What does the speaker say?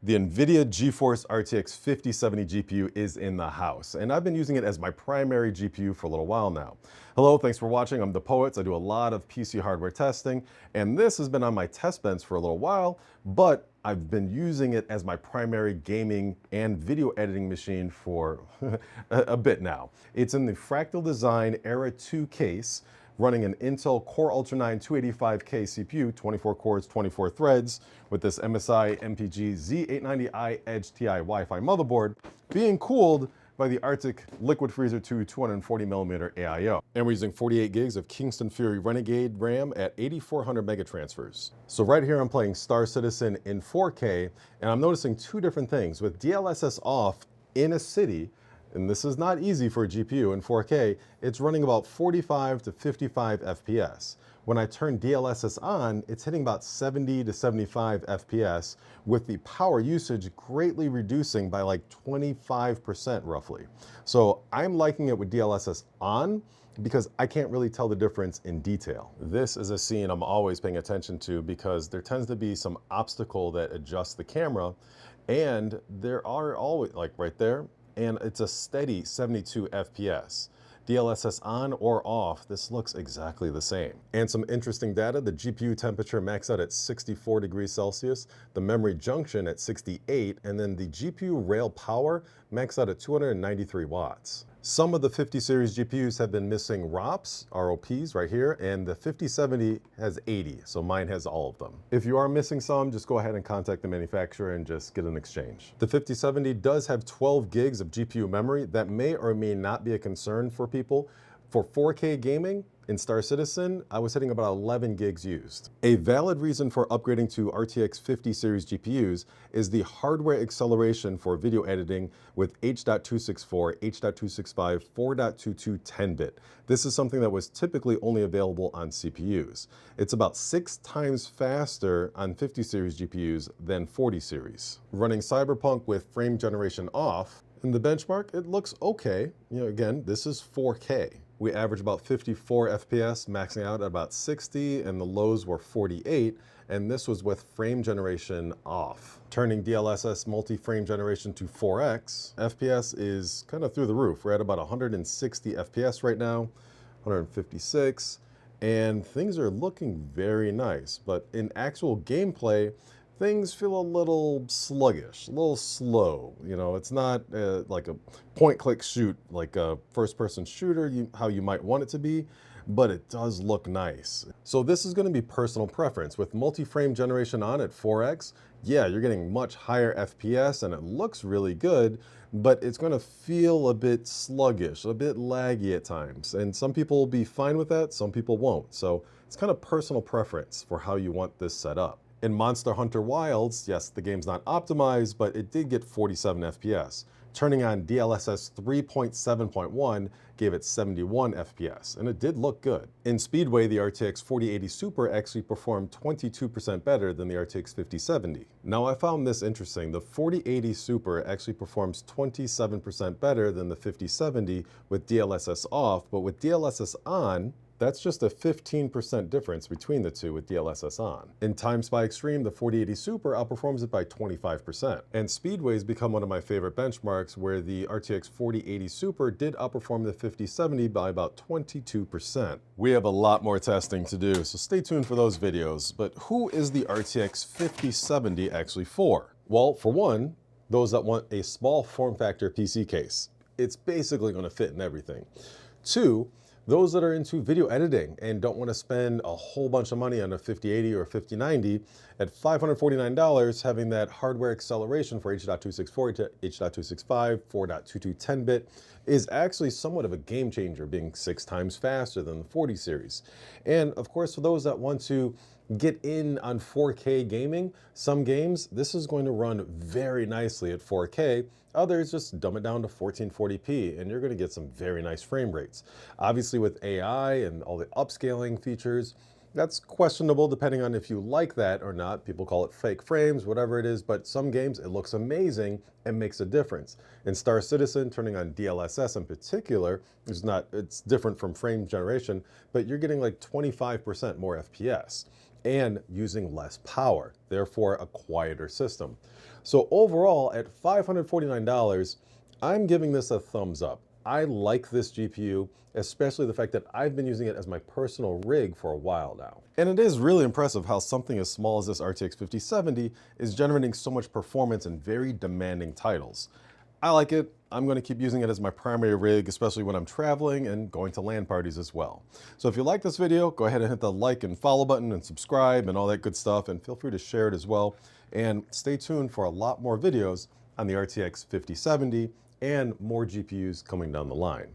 The Nvidia GeForce RTX 5070 GPU is in the house, and I've been using it as my primary GPU for a little while now. Hello, thanks for watching. I'm The Poets. I do a lot of PC hardware testing, and this has been on my test bench for a little while, but I've been using it as my primary gaming and video editing machine for a bit now. It's in the Fractal Design Era 2 case, running an Intel Core Ultra 9 285K CPU, 24 cores, 24 threads, with this MSI MPG Z890i Edge TI Wi-Fi motherboard, being cooled by the Arctic Liquid Freezer 2 240mm AIO. And we're using 48 gigs of Kingston Fury Renegade RAM at 8400 megatransfers. So right here I'm playing Star Citizen in 4K, and I'm noticing two different things. With DLSS off in a city, and this is not easy for a GPU in 4K, it's running about 45 to 55 FPS. When I turn DLSS on, it's hitting about 70 to 75 FPS, with the power usage greatly reducing by like 25% roughly. So I'm liking it with DLSS on because I can't really tell the difference in detail. This is a scene I'm always paying attention to because there tends to be some obstacle that adjusts the camera, and there are always, like right there, and it's a steady 72 FPS. DLSS on or off, this looks exactly the same. And some interesting data, the GPU temperature maxed out at 64 degrees Celsius, the memory junction at 68, and then the GPU rail power maxed out at 293 watts. Some of the 50 series GPUs have been missing ROPs right here, and the 5070 has 80, so mine has all of them. If you are missing some, just go ahead and contact the manufacturer and just get an exchange. The 5070 does have 12 gigs of GPU memory. That may or may not be a concern for people. For 4K gaming, in Star Citizen, I was hitting about 11 gigs used. A valid reason for upgrading to RTX 50 series GPUs is the hardware acceleration for video editing with H.264, H.265, 4.22 10-bit. This is something that was typically only available on CPUs. It's about 6 times faster on 50 series GPUs than 40 series. Running Cyberpunk with frame generation off, in the benchmark, it looks okay. Again, this is 4K. We average about 54 FPS, maxing out at about 60, and the lows were 48, and this was with frame generation off. Turning DLSS multi-frame generation to 4X, FPS is kind of through the roof. We're at about 160 FPS right now, 156, and things are looking very nice. But in actual gameplay, things feel a little sluggish, a little slow. It's not like a point-click shoot, like a first-person shooter, how you might want it to be, but it does look nice. So this is going to be personal preference. With multi-frame generation on at 4X, yeah, you're getting much higher FPS and it looks really good, but it's going to feel a bit sluggish, a bit laggy at times. And some people will be fine with that, some people won't. So it's kind of personal preference for how you want this set up. In Monster Hunter Wilds, yes, the game's not optimized, but it did get 47 FPS. Turning on DLSS 3.7.1 gave it 71 FPS, and it did look good. In Speedway, the RTX 4080 Super actually performed 22% better than the RTX 5070. Now, I found this interesting. The 4080 Super actually performs 27% better than the 5070 with DLSS off, but with DLSS on, that's just a 15% difference between the two with DLSS on. In Time Spy Extreme, the 4080 Super outperforms it by 25%. And Speedway's become one of my favorite benchmarks, where the RTX 4080 Super did outperform the 5070 by about 22%. We have a lot more testing to do, so stay tuned for those videos. But who is the RTX 5070 actually for? Well, for one, those that want a small form factor PC case. It's basically going to fit in everything. Two, those that are into video editing and don't want to spend a whole bunch of money on a 5080 or 5090, at $549, having that hardware acceleration for H.264 to H.265, 4.22 10-bit is actually somewhat of a game changer, being 6 times faster than the 40 series. And of course, for those that want to get in on 4K gaming, some games, this is going to run very nicely at 4K. Others just dumb it down to 1440p, and you're going to get some very nice frame rates. Obviously, with AI and all the upscaling features, that's questionable depending on if you like that or not. People call it fake frames, whatever it is, but some games, it looks amazing and makes a difference. In Star Citizen, turning on DLSS in particular, it's different from frame generation, but you're getting like 25% more FPS and using less power, therefore a quieter system. So overall, at $549, I'm giving this a thumbs up. I like this GPU, especially the fact that I've been using it as my personal rig for a while now. And it is really impressive how something as small as this RTX 5070 is generating so much performance in very demanding titles. I like it. I'm going to keep using it as my primary rig, especially when I'm traveling and going to LAN parties as well. So if you like this video, go ahead and hit the like and follow button and subscribe and all that good stuff, and feel free to share it as well. And stay tuned for a lot more videos on the RTX 5070 and more GPUs coming down the line.